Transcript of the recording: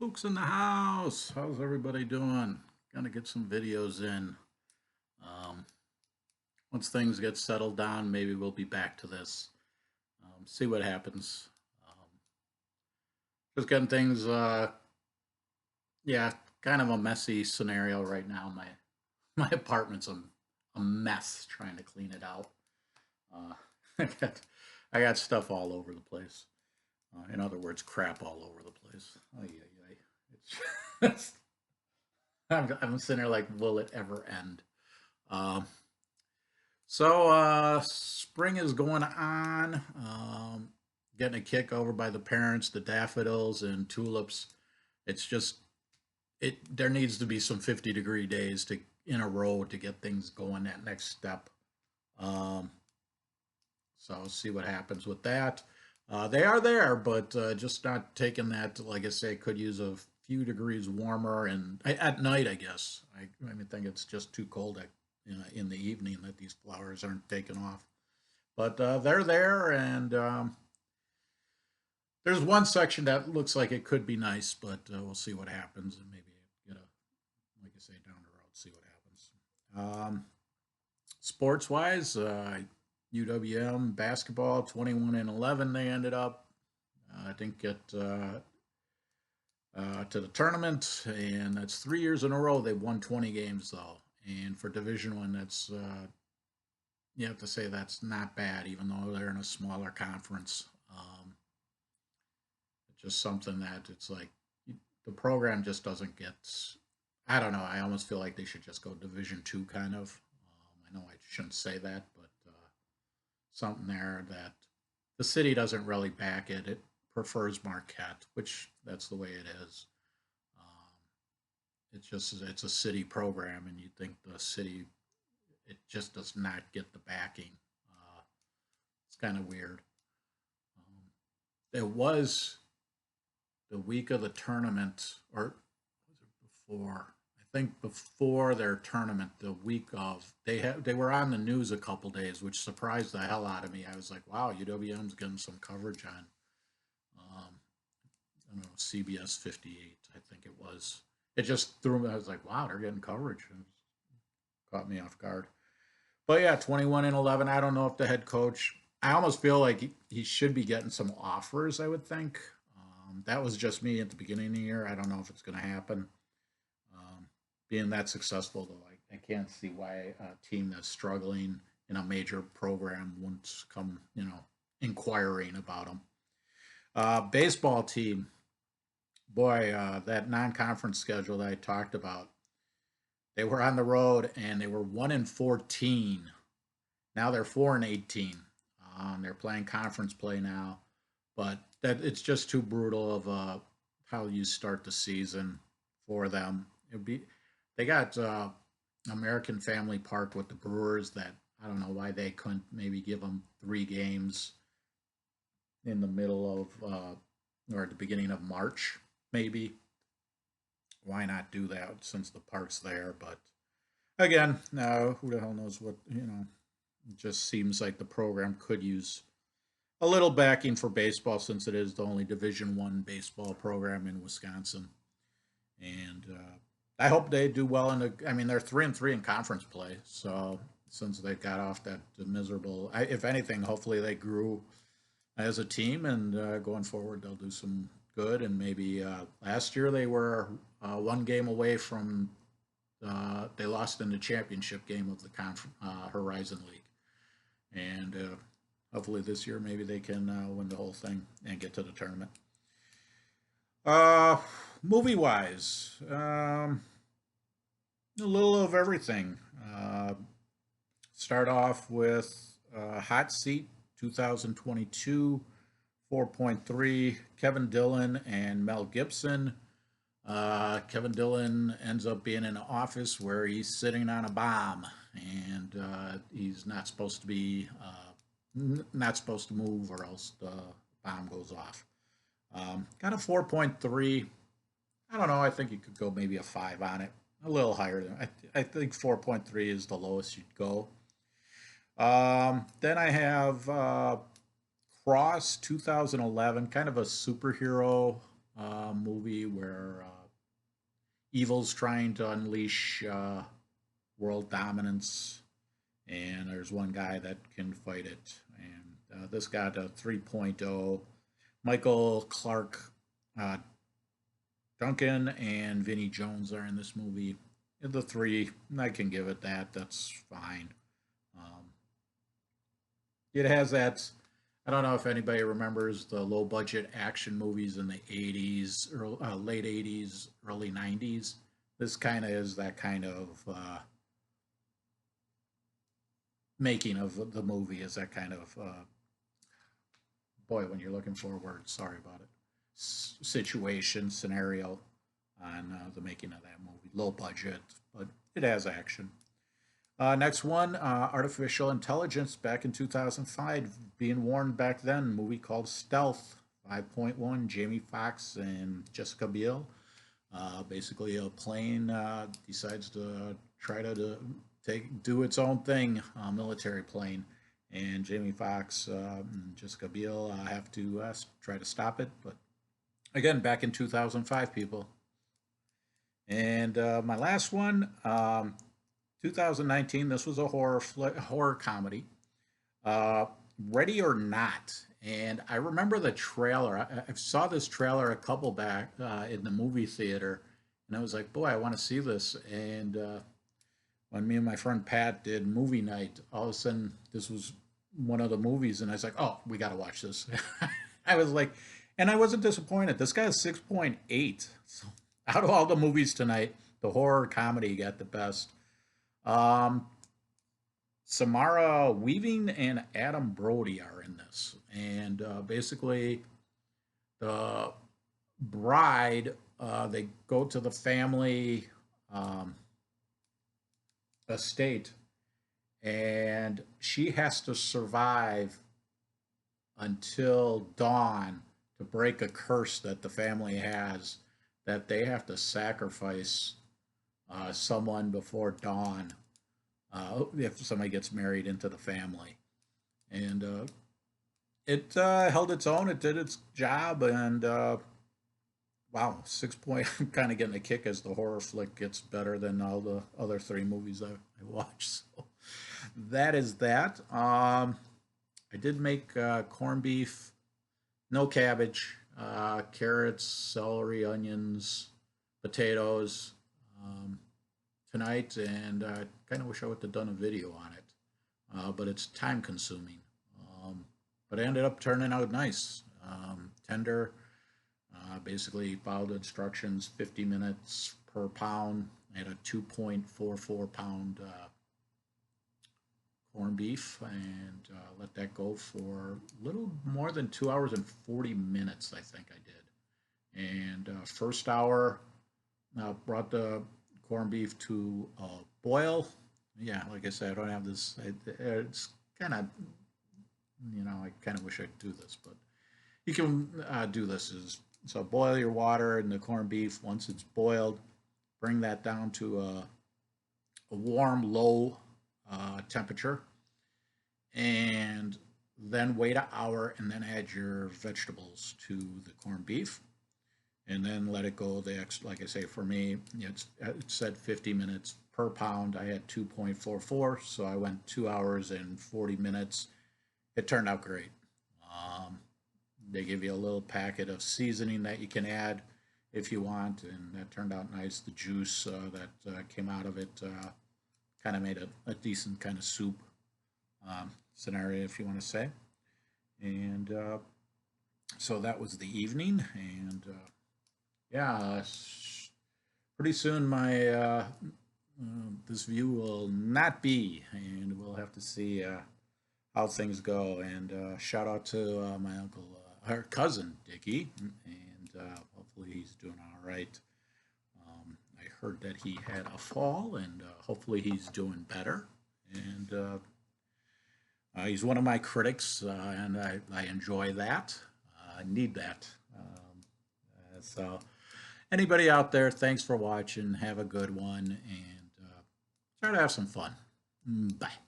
Fuchs in the house. How's everybody doing? Gonna get some videos in. Um, Once things get settled down, maybe we'll be back to this. See what happens. Um, just getting things, yeah, kind of a messy scenario right now. My apartment's a mess trying to clean it out. Uh, I got I got stuff all over the place. In other words, crap all over the place. Ay, ay, ay. It's I'm sitting there like, will it ever end? Um, Spring is going on. Getting a kick over by the parents, the daffodils and tulips. It's just there needs to be some 50-degree days to in a row to get things going that next step. Um, so see what happens with that. They are there, but just not taking that. Like I say, could use a few degrees warmer and at night. I guess I think it's just too cold in the evening that these flowers aren't taking off. But they're there, and there's one section that looks like it could be nice, but we'll see what happens, and maybe get a like I say down the road, see what happens. Sports wise, UWM basketball 21-11. They ended up. I didn't get to the tournament, and that's 3 years in a row they've won 20 games though. And for Division One, that's you have to say that's not bad, even though they're in a smaller conference. It's just something that it's like the program just doesn't get. I don't know. I almost feel like they should just go Division Two kind of. I know I shouldn't say that, but something there that the city doesn't really back it. It prefers Marquette, which that's the way it is. Um, it's a city program, and you think the city it just does not get the backing. It's kind of weird. Um, it was the week of the tournament, or was it before? I think before their tournament, the week of they were on the news a couple days, which surprised the hell out of me. I was like, wow, UWM's getting some coverage on I don't know, CBS 58, I think it was. It just threw me. I was like, wow, they're getting coverage. It caught me off guard. But yeah, 21-11. I don't know if the head coach. I almost feel like he should be getting some offers. I would think. That was just me at the beginning of the year. I don't know if it's going to happen. Um, Being that successful, though, I can't see why a team that's struggling in a major program wouldn't come, inquiring about them. Baseball team, boy, that non-conference schedule that I talked about. They were on the road and they were 1-14. Now they're 4-18. They're playing conference play now, but that it's just too brutal of how you start the season for them. It'd be they got American Family Park with the Brewers that I don't know why they couldn't maybe give them 3 games in the middle of or at the beginning of March, maybe. Why not do that since the park's there? But again, no, who the hell knows what, it just seems like the program could use a little backing for baseball since it is the only Division One baseball program in Wisconsin. And I hope they do well in the. I mean, they're 3-3 in conference play, so since they got off that miserable, if anything, hopefully they grew as a team, and going forward they'll do some good. And maybe last year they were 1 game away from they lost in the championship game of the Horizon League, and hopefully this year maybe they can win the whole thing and get to the tournament. Uh, Movie wise, a little of everything. Start off with Hot Seat 2022, 4.3. Kevin Dillon and Mel Gibson. Kevin Dillon ends up being in an office where he's sitting on a bomb, and he's not supposed to be not supposed to move, or else the bomb goes off. Got a 4.3. I don't know. I think you could go maybe a 5 on it. A little higher than I think 4.3 is the lowest you'd go. Then I have Cross 2011, kind of a superhero movie where evil's trying to unleash world dominance, and there's one guy that can fight it. And this got a 3.0. Michael Clark uh, Duncan and Vinnie Jones are in this movie. The three, I can give it that. That's fine. Um, it has that. I don't know if anybody remembers the low budget action movies in the 80s, late 80s, early 90s. This kind of is that kind of making of the movie, is that kind of, boy, when you're looking for words, sorry about it, situation, scenario on the making of that movie. Low budget, but it has action. Next one, artificial intelligence back in 2005, being warned back then. Movie called Stealth, 5.1. Jamie Foxx and Jessica Biel. Basically, a plane decides to try to do its own thing, military plane, and Jamie Foxx and Jessica Biel have to try to stop it. But again, back in 2005, people. And my last one, 2019. This was a horror comedy. Uh, Ready or Not. And I remember the trailer. I saw this trailer a couple back in the movie theater, and I was like, "Boy, I want to see this." And when me and my friend Pat did movie night, all of a sudden this was one of the movies, and I was like, "Oh, we got to watch this." I was like, and I wasn't disappointed. This got a 6.8. So out of all the movies tonight, the horror comedy got the best. Um, Samara Weaving and Adam Brody are in this, and basically the bride, they go to the family um, estate, and she has to survive until dawn to break a curse that the family has, that they have to sacrifice someone before dawn if somebody gets married into the family. And it held its own. It did its job, and wow, 6 point. I'm kind of getting a kick as the horror flick gets better than all the other three movies I watched. So that is that. I did make corned beef, no cabbage, carrots, celery, onions, potatoes um, tonight, and I kind of wish I would have done a video on it, but it's time consuming. But it ended up turning out nice, tender. Basically, followed instructions: 50 minutes per pound. I had a 2.44 pound corned beef, and let that go for a little more than 2 hours and 40 minutes, I think I did. And first hour, brought the corned beef to a boil. Yeah, like I said, I don't have this. It's kind of, I kind of wish I could do this, but you can do this. So boil your water in the corned beef. Once it's boiled, bring that down to a warm, low temperature, and then wait an hour, and then add your vegetables to the corned beef, and then let it go. Like I say, for me, it said 50 minutes per pound. I had 2.44, so I went 2 hours and 40 minutes. It turned out great. Um, they give you a little packet of seasoning that you can add if you want, and that turned out nice. The juice that came out of it kind of made a decent kind of soup scenario, if you want to say. And so that was the evening, and yeah, pretty soon my this view will not be, and we'll have to see how things go. And shout out to my uncle, her cousin Dickie, and hopefully he's doing all right. I heard that he had a fall, and hopefully he's doing better. And he's one of my critics, and I enjoy that. I need that. So, anybody out there, thanks for watching. Have a good one, and try to have some fun. Bye.